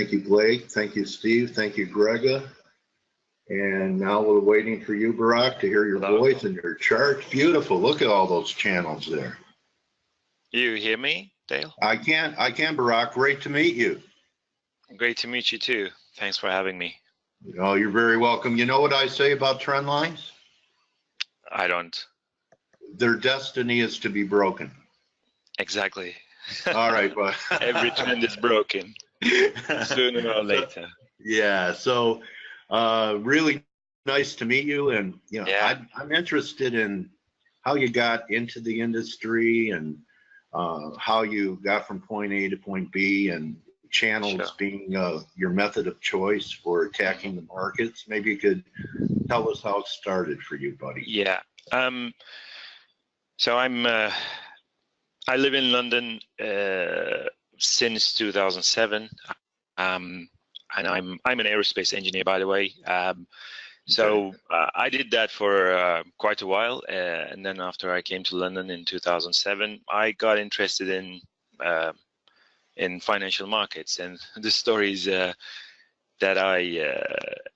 Thank you, Blake. Thank you, Steve. Thank you, Grega. And now we're waiting for you, Barack, to hear your voice and your charts. Beautiful. Look at all those channels there. You hear me, Dale? I can, Barack. Great to meet you. Great to meet you too. Thanks for having me. Oh, you're very welcome. You know what I say about trend lines? I don't. Their destiny is to be broken. Exactly. All right, but every trend is broken sooner or later. Yeah. So, really nice to meet you, and I'm interested in how you got into the industry and how you got from point A to point B, and channels being your method of choice for attacking the markets. Maybe you could tell us how it started for you, buddy. Yeah. So I live in London since 2007, and I'm an aerospace engineer, by the way. So I did that for quite a while, and then after I came to London in 2007, I got interested in financial markets. And the story is that I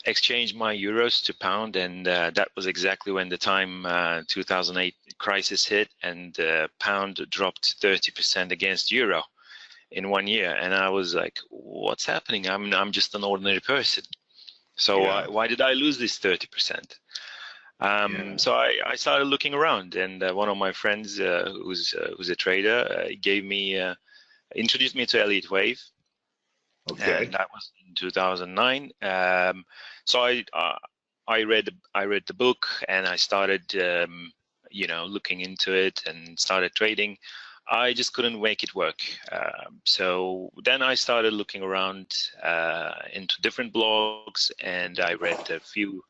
exchanged my euros to pound, and that was exactly when the time 2008 crisis hit, and pound dropped 30% against euro in 1 year. And I was like, what's happening? I'm just an ordinary person. So why did I lose this 30%? So I started looking around, and one of my friends who's a trader introduced me to Elliott Wave. Okay. And that was in 2009. So I read the book, and I started looking into it and started trading. I just couldn't make it work. So then I started looking around into different blogs, and I read a few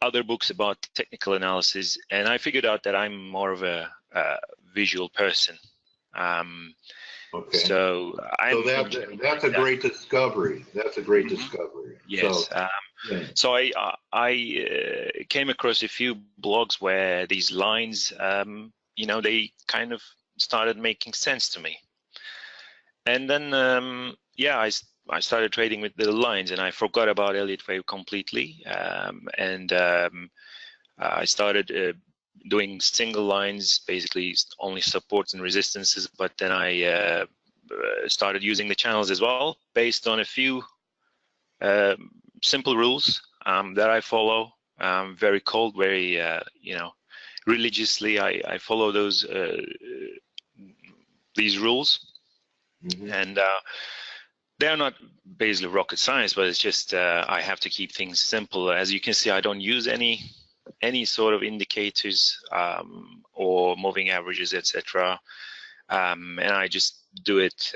other books about technical analysis, and I figured out that I'm more of a visual person. Okay. So that's a great discovery. That's a great discovery. Yes. So I came across a few blogs where these lines, they kind of started making sense to me. And then, I started trading with the lines, and I forgot about Elliott Wave completely. I started doing single lines, basically only supports and resistances. But then I started using the channels as well, based on a few simple rules that I follow. Very cold, very religiously. I follow these rules, and they're not basically rocket science, but it's just I have to keep things simple. As you can see, I don't use any sort of indicators or moving averages, etc. And I just do it.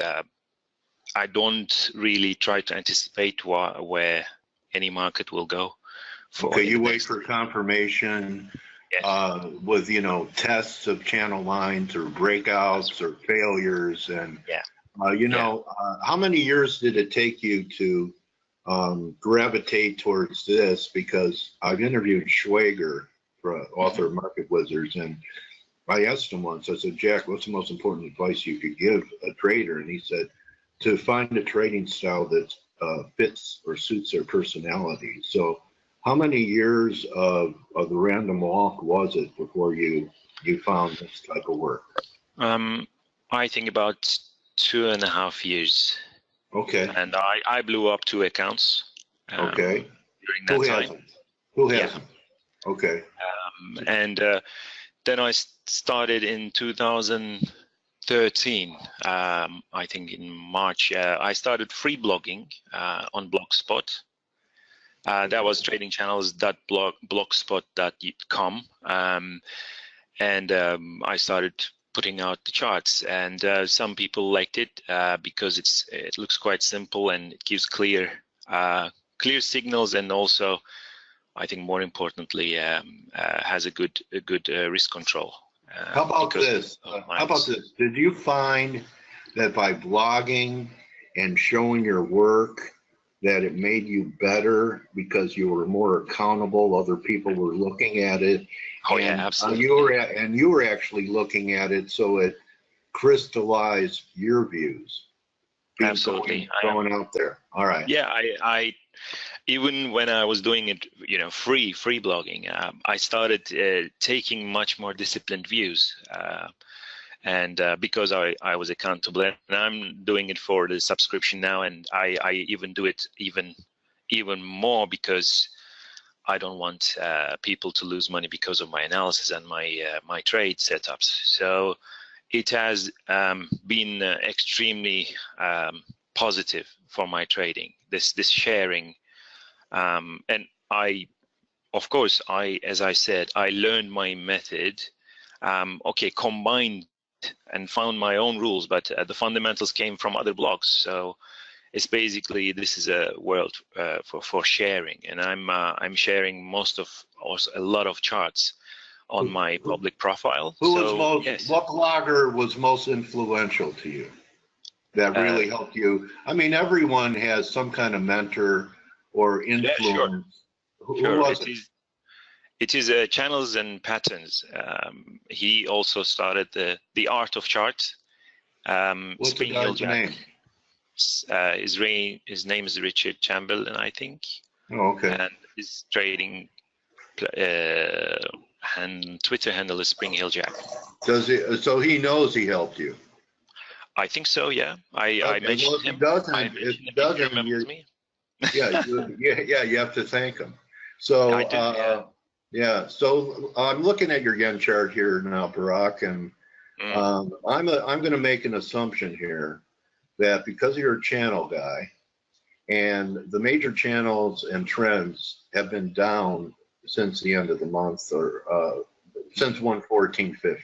I don't really try to anticipate where any market will go. Okay, you wait for confirmation. Yes. With tests of channel lines or breakouts or failures, and how many years did it take you to gravitate towards this? Because I've interviewed Schwager, author of Market Wizards, and I asked him once, I said, Jack, what's the most important advice you could give a trader? And he said, to find a trading style that fits or suits their personality. So how many years of the random walk was it before you found this type of work? I think about 2.5 years. Okay. And I blew up 2 accounts. Okay. During that time. Who hasn't? Okay. And then I started in 2013. I think in March. I started free blogging on Blogspot. That was tradingchannels.blogspot.com, and I started putting out the charts, and some people liked it because it looks quite simple, and it gives clear signals, and also, I think more importantly, has a good risk control. How about this? Did you find that by blogging and showing your work, that it made you better because you were more accountable? Other people were looking at it. Oh yeah, absolutely. You were actually looking at it, so it crystallized your views. Absolutely. Going out there. All right. Yeah, I even when I was doing it, free blogging, I started taking much more disciplined views, and because I was accountable, and I'm doing it for the subscription now, and I even do it even more because I don't want people to lose money because of my analysis and my trade setups. So it has been extremely positive for my trading, this sharing, and of course, as I said, I learned my method, combined and found my own rules, but the fundamentals came from other blogs. So it's basically, this is a world for sharing, and I'm sharing a lot of charts on my public profile. What blogger was most influential to you that really helped you? I mean, everyone has some kind of mentor or influence. Yeah, sure. Who was it? It is Channels and Patterns. He also started the Art of Chart. What's the guy's name? His name is Richard Chamberlain, I think. Oh, okay. And his trading and Twitter handle is Spring Hill Jack. Does he? So he knows he helped you. I think so. Yeah. I mentioned him. Yeah, you have to thank him. So I do, yeah. So I'm looking at your yen chart here now, Barak, and I'm going to make an assumption here that because you're a channel guy, and the major channels and trends have been down since the end of the month, or since 114.50,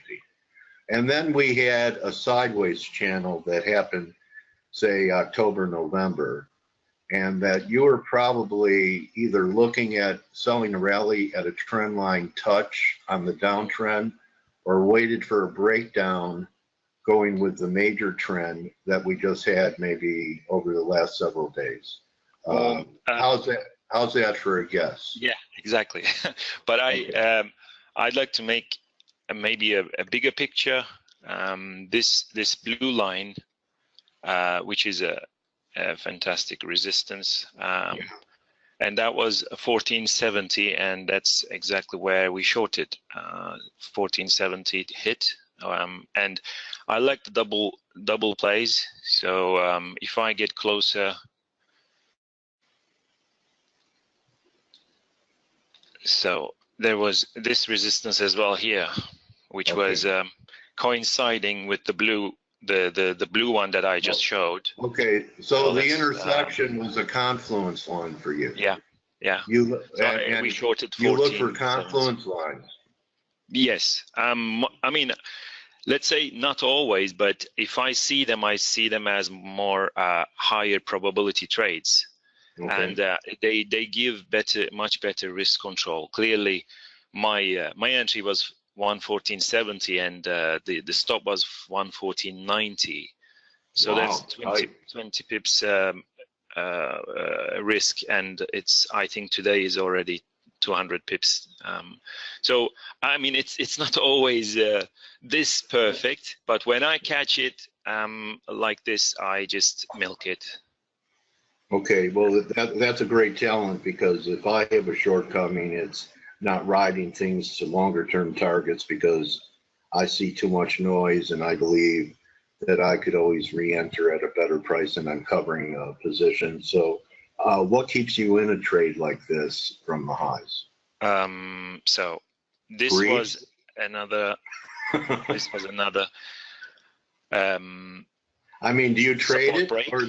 and then we had a sideways channel that happened, say October, November, and that you were probably either looking at selling a rally at a trend line touch on the downtrend, or waited for a breakdown going with the major trend that we just had maybe over the last several days. How's that for a guess? Yeah, exactly. But I'd like to make maybe a bigger picture. This blue line, which is a fantastic resistance, and that was 1470, and that's exactly where we shorted. 1470 hit, and I like the double plays. So if I get closer, so there was this resistance as well here, which was coinciding with the blue. The blue one that I just showed. Okay, so the intersection was a confluence line for you. Yeah. We shorted 14. You look for confluence lines. Yes. I mean, let's say not always, but if I see them as more higher probability trades, and they give much better risk control. Clearly, my entry was 114.70, and the stop was 114.90. So that's 20 pips risk, and I think today is already 200 pips. So I mean, it's not always this perfect, but when I catch it like this, I just milk it. Okay, well that's a great talent, because if I have a shortcoming, it's not riding things to longer term targets, because I see too much noise, and I believe that I could always re-enter at a better price and I'm covering a position. So what keeps you in a trade like this from the highs? So this was another I mean, do you trade it, break? or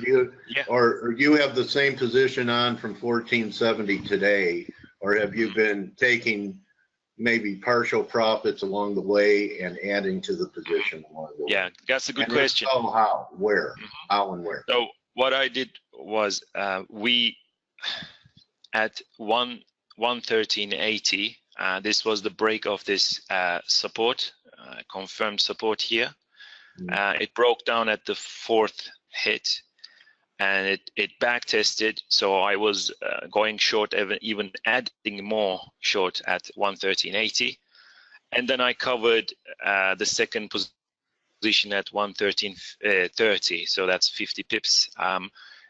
do you have the same position on from 1470 today? Or have you been taking maybe partial profits along the way and adding to the position along the way? Yeah, that's a good question. So how, where, how and where? So what I did was we at 113.80. This was the break of this support, confirmed support here. It broke down at the fourth hit, and it back tested, so I was going short, even adding more short at 113.80, and then I covered the second position at 113.30, so that's 50 pips,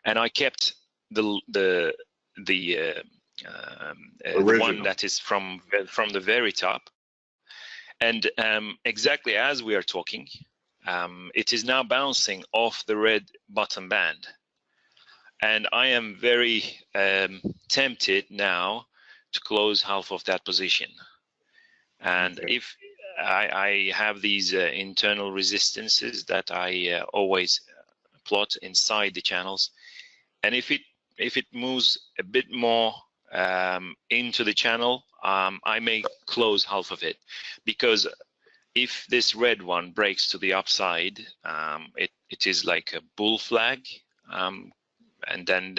and I kept the one that is from the very top, and exactly as we are talking, it is now bouncing off the red bottom band, and I am very tempted now to close half of that position. And okay. if I have these internal resistances that I always plot inside the channels, and if it moves a bit more into the channel, I may close half of it, because if this red one breaks to the upside, it is like a bull flag, and then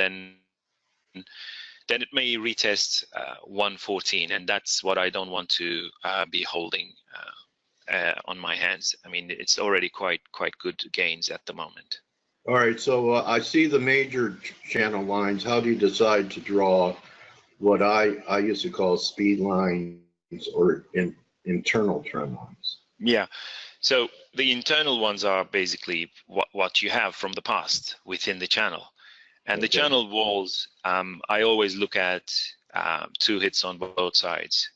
it may retest 114, and that's what I don't want to be holding on my hands. I mean, it's already quite good gains at the moment. All right, so I see the major channel lines. How do you decide to draw what I used to call speed lines or internal trend lines? Yeah, so the internal ones are basically what you have from the past within the channel. And the channel walls, I always look at 2 hits on both sides.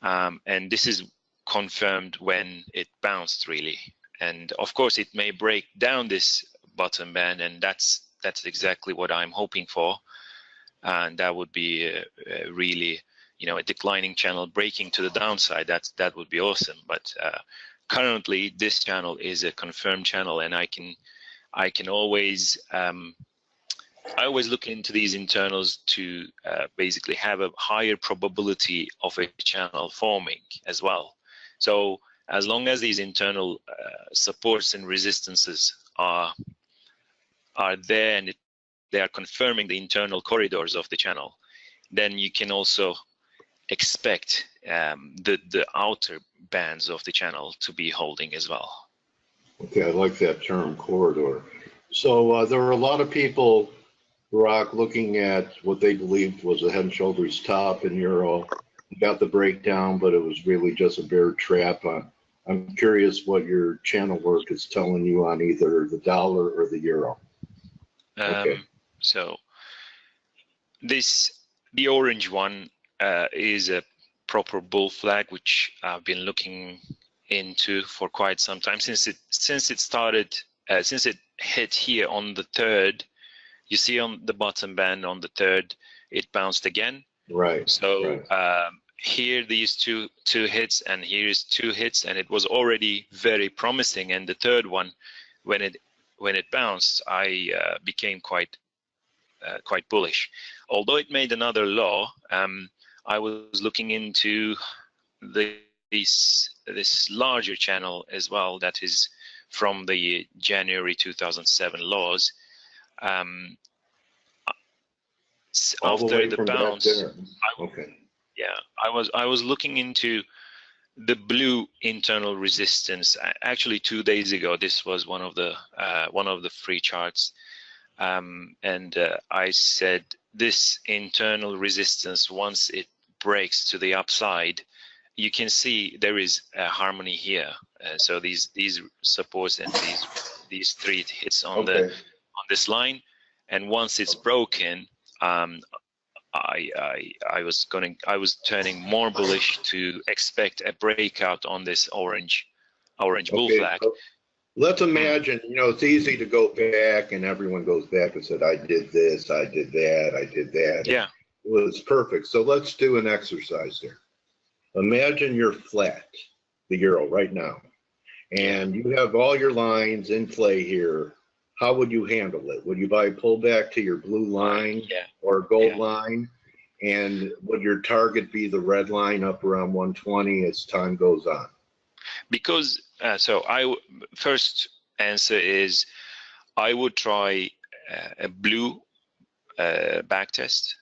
And this is confirmed when it bounced, really. And of course, it may break down this bottom band, and that's exactly what I'm hoping for. And that would be really, you know, a declining channel breaking to the downside. That would be awesome. But currently, this channel is a confirmed channel, and I can always I always look into these internals to basically have a higher probability of a channel forming as well. So as long as these internal supports and resistances are there, and they are confirming the internal corridors of the channel, then you can also expect the outer bands of the channel to be holding as well. Okay, I like that term, corridor. So there were a lot of people, Rock, looking at what they believed was a head and shoulders top in euro. You got the breakdown, but it was really just a bear trap. I'm curious what your channel work is telling you on either the dollar or the euro. Okay. So the orange one is a proper bull flag, which I've been looking into for quite some time since it started, since it hit here on the 3rd. You see on the bottom band on the 3rd, it bounced again. Right. So here these two hits, and here is 2 hits, and it was already very promising. And the 3rd one, when it bounced, I became quite bullish. Although it made another low, I was looking into this larger channel as well, that is from the January 2007 lows. After the bounce, I was looking into the blue internal resistance. Actually, 2 days ago, this was one of the free charts, and I said this internal resistance, once it breaks to the upside, you can see there is a harmony here. So these supports and these 3 hits on this line, and once it's broken, I was turning more bullish to expect a breakout on this orange bull flag. So let's imagine, you know, it's easy to go back, and everyone goes back and said, I did this, I did that, I did that. Yeah. It was perfect. So let's do an exercise here. Imagine you're flat, the euro right now, and you have all your lines in play here. How would you handle it? Would you buy pullback to your blue line or gold line? And would your target be the red line up around 120 as time goes on? Because, first answer is I would try a blue backtest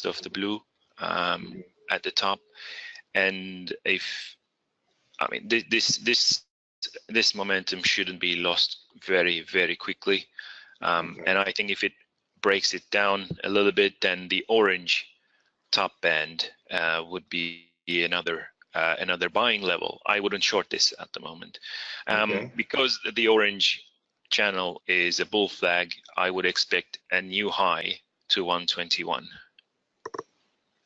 of the blue at the top. And this momentum shouldn't be lost very, very quickly. And I think if it breaks it down a little bit, then the orange top band would be another another buying level. I wouldn't short this at the moment. Okay. Because the orange channel is a bull flag, I would expect a new high to 121.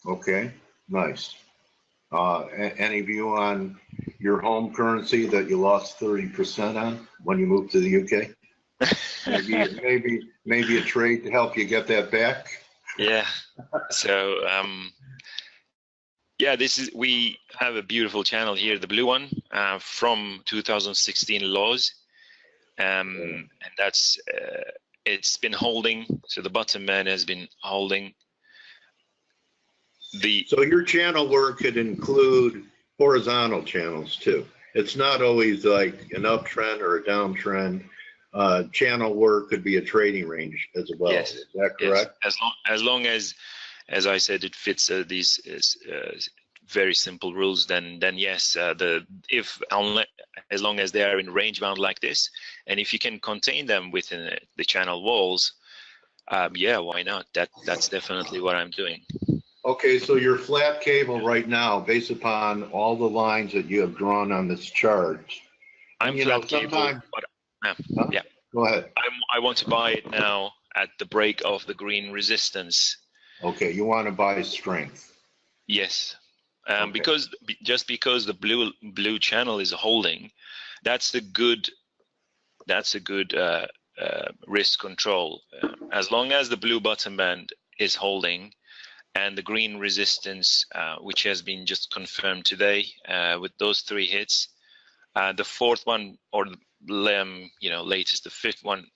Okay, nice. Any view on your home currency that you lost 30% on when you moved to the UK? Maybe a trade to help you get that back? Yeah. So yeah, we have a beautiful channel here, the blue one, from 2016 lows, and that's it's been holding. So the bottom band has been holding. So your channel work could include horizontal channels too. It's not always like an uptrend or a downtrend. Channel work could be a trading range as well. Yes. Is that correct? Yes. As long as I said, it fits these very simple rules. Then yes, as long as they are in range bound like this, and if you can contain them within the channel walls, yeah, why not? That's definitely what I'm doing. Okay, so your flat cable right now, based upon all the lines that you have drawn on this chart, I'm flat cable, but yeah. Go ahead. I want to buy it now at the break of the green resistance. Okay, you want to buy strength. Yes, Okay. because the blue channel is holding, that's a good risk control. As long as the blue bottom band is holding, and the green resistance, which has been just confirmed today with those 3 hits, the fourth one, or latest the fifth one,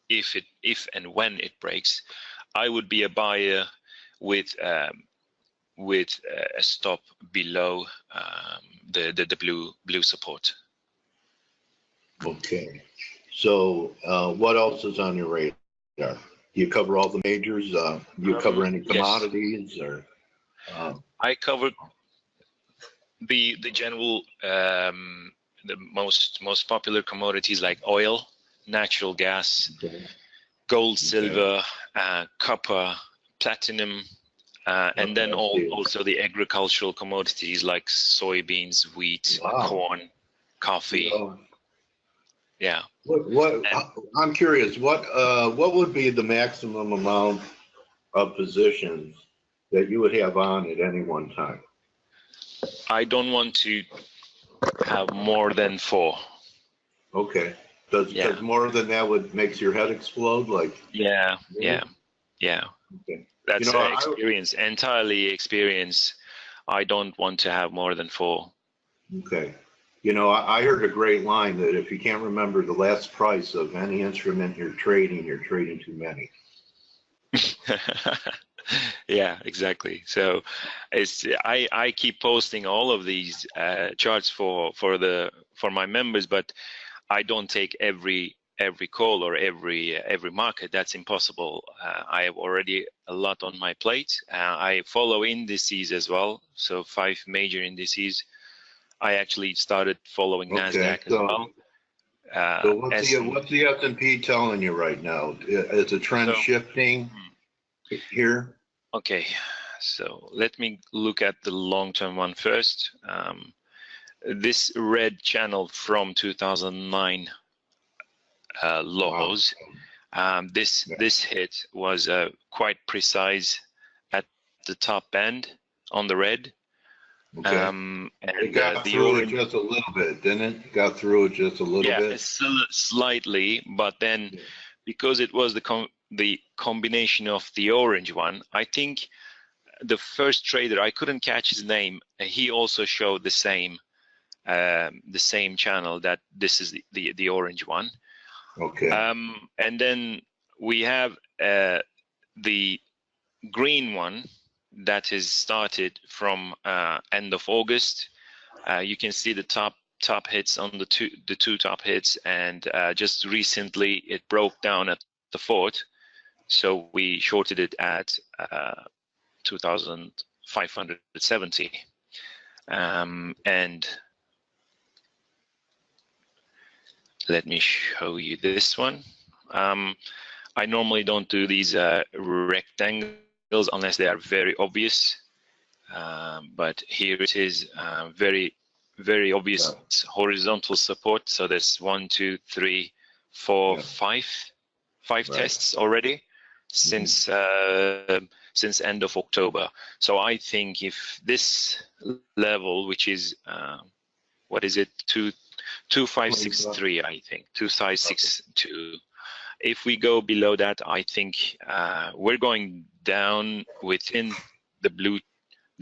if and when it breaks, I would be a buyer with a stop below the blue support. Okay, so what else is on your radar? Do you cover all the majors? Do you cover any commodities? Yes. Or I cover the general the most popular commodities like oil, natural gas, okay. gold, silver, copper, platinum, and then also the agricultural commodities like soybeans, wheat, corn, coffee. Yeah. I'm curious. What would be the maximum amount of positions that you would have on at any one time? I don't want to have more than 4. Okay. Does more than that makes your head explode? Like. Yeah. Okay. That's experience, entirely experience. I don't want to have more than 4. Okay. I heard a great line that if you can't remember the last price of any instrument you're trading too many. Yeah, exactly. So I keep posting all of these charts for my members, but I don't take every call or every market. That's impossible. I have already a lot on my plate. I follow indices as well, so 5 major indices. I actually started following NASDAQ as well. So what's the S&P telling you right now? Is the trend shifting here? Okay, so let me look at the long-term one first. This red channel from 2009 lows. Wow. This hit was quite precise at the top end on the red. Okay. And it got through it just a little bit, didn't it? It got through it just a little bit. Yeah, slightly, but then because it was the combination of the orange one, I think the first trader, I couldn't catch his name. He also showed the same channel, that this is the orange one. Okay. And then we have the green one that is started from end of August. You can see the top hits on the two top hits, and just recently it broke down at the 4th, so we shorted it at 2,570. And let me show you this one. I normally don't do these rectangles unless they are very obvious. but here it is, very obvious horizontal support. So there's 1, 2, 3, 4, 5 tests already since end of October. So I think if this level, which is what is it, 2563, I think 2562. If we go below that, I think we're going down within the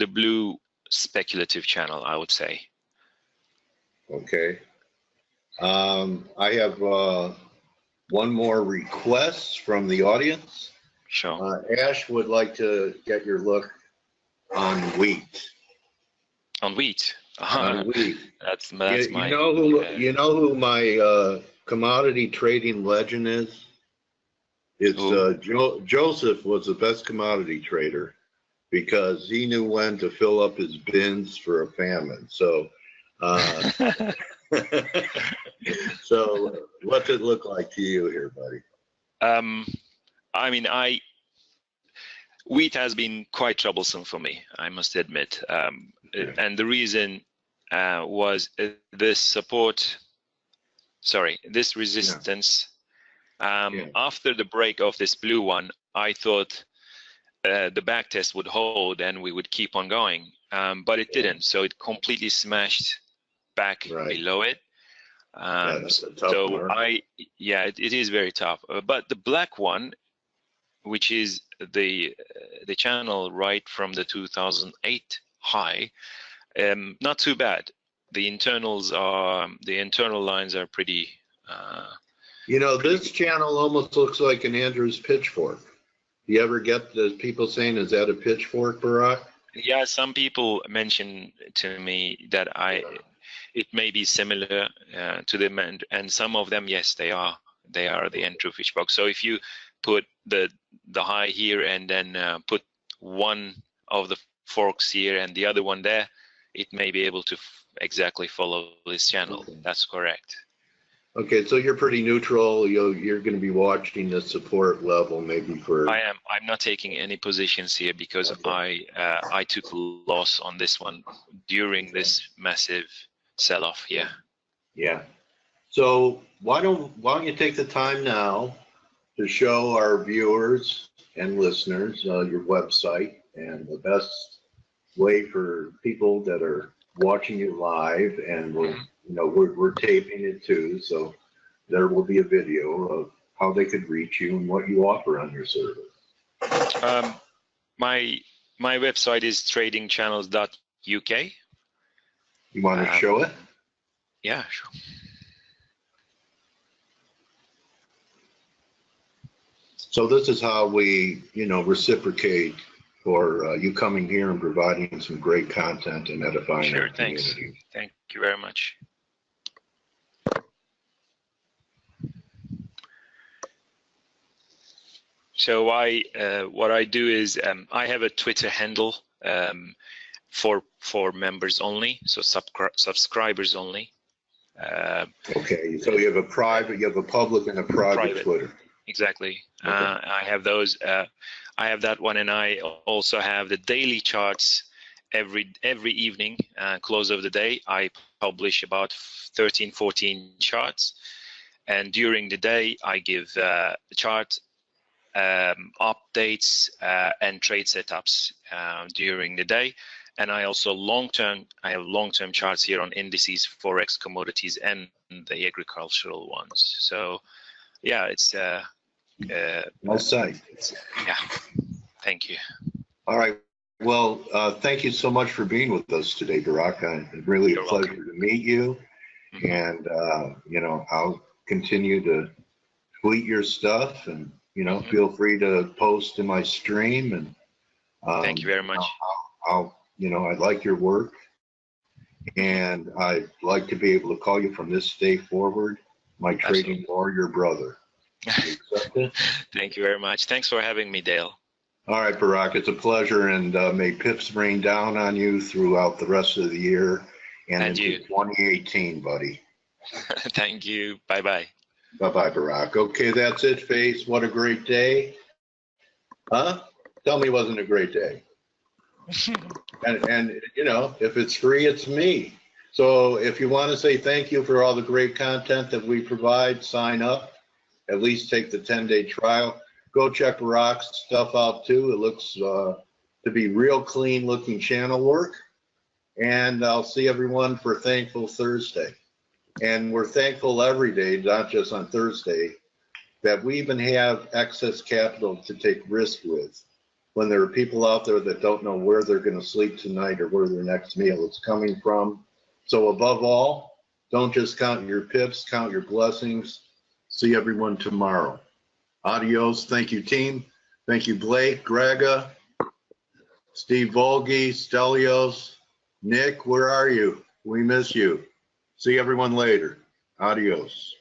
blue speculative channel, I would say. Okay. I have one more request from the audience. Sure. Ash would like to get your look on wheat. On wheat. On wheat. That's my. You know who my commodity trading legend is? It's Joseph was the best commodity trader because he knew when to fill up his bins for a famine. So, so what's it look like to you here, buddy? I mean, wheat has been quite troublesome for me, I must admit. And the reason was this resistance. After the break of this blue one, I thought the back test would hold and we would keep on going, but it didn't. So it completely smashed back below it. It is very tough. But the black one, which is the channel right from the 2008 high, not too bad. The internal lines are pretty. This channel almost looks like an Andrews pitchfork. You ever get the people saying, "Is that a pitchfork, Barak?" Yeah, some people mention to me that it may be similar to them, and some of them, yes, they are the Andrews pitchfork. So if you put the high here and then put one of the forks here and the other one there, it may be able to exactly follow this channel. Okay. That's correct. Okay, so you're pretty neutral. You're going to be watching the support level maybe for. I am. I'm not taking any positions here because I took a loss on this one during this massive sell-off. Yeah. Yeah. So why don't you take the time now to show our viewers and listeners your website and the best way for people that are watching you live, and we're taping it too, so there will be a video of how they could reach you and what you offer on your service. My website is tradingchannels.uk. You want to show it? Yeah, sure. So this is how we, reciprocate for you coming here and providing some great content and edifying our community. Thanks. Thank you very much. So what I do is I have a Twitter handle for members only, so subscribers only. Okay, so you have a public and a private Twitter. Exactly. Okay. I have those. I have that one, and I also have the daily charts every evening, close of the day. I publish about 13, 14 charts, and during the day I give chart updates and trade setups during the day. And I also I have long-term charts here on indices, forex, commodities, and the agricultural ones. So yeah, it's well said. Yeah, thank you. All right. Well, thank you so much for being with us today, Barak. It's really a pleasure to meet you. Mm-hmm. And I'll continue to tweet your stuff, and mm-hmm. feel free to post in my stream. And thank you very much. I like your work, and I'd like to be able to call you from this day forward my trading warrior brother. You accept it? Thank you very much. Thanks for having me, Dale. All right, Barak, it's a pleasure, and may pips rain down on you throughout the rest of the year and into 2018, buddy. Thank you. Bye-bye. Bye-bye, Barak. Okay, that's it, Face. What a great day. Huh? Tell me it wasn't a great day. And you know, if it's free, it's me. So if you want to say thank you for all the great content that we provide, sign up. At least take the 10-day trial. Go check Rock's stuff out too. It looks to be real clean looking channel work. And I'll see everyone for Thankful Thursday. And we're thankful every day, not just on Thursday, that we even have excess capital to take risk with. When there are people out there that don't know where they're going to sleep tonight or where their next meal is coming from. So above all, don't just count your pips, count your blessings. See everyone tomorrow. Adios. Thank you, team. Thank you, Blake, Grega, Steve Volge, Stelios, Nick, where are you? We miss you. See everyone later. Adios.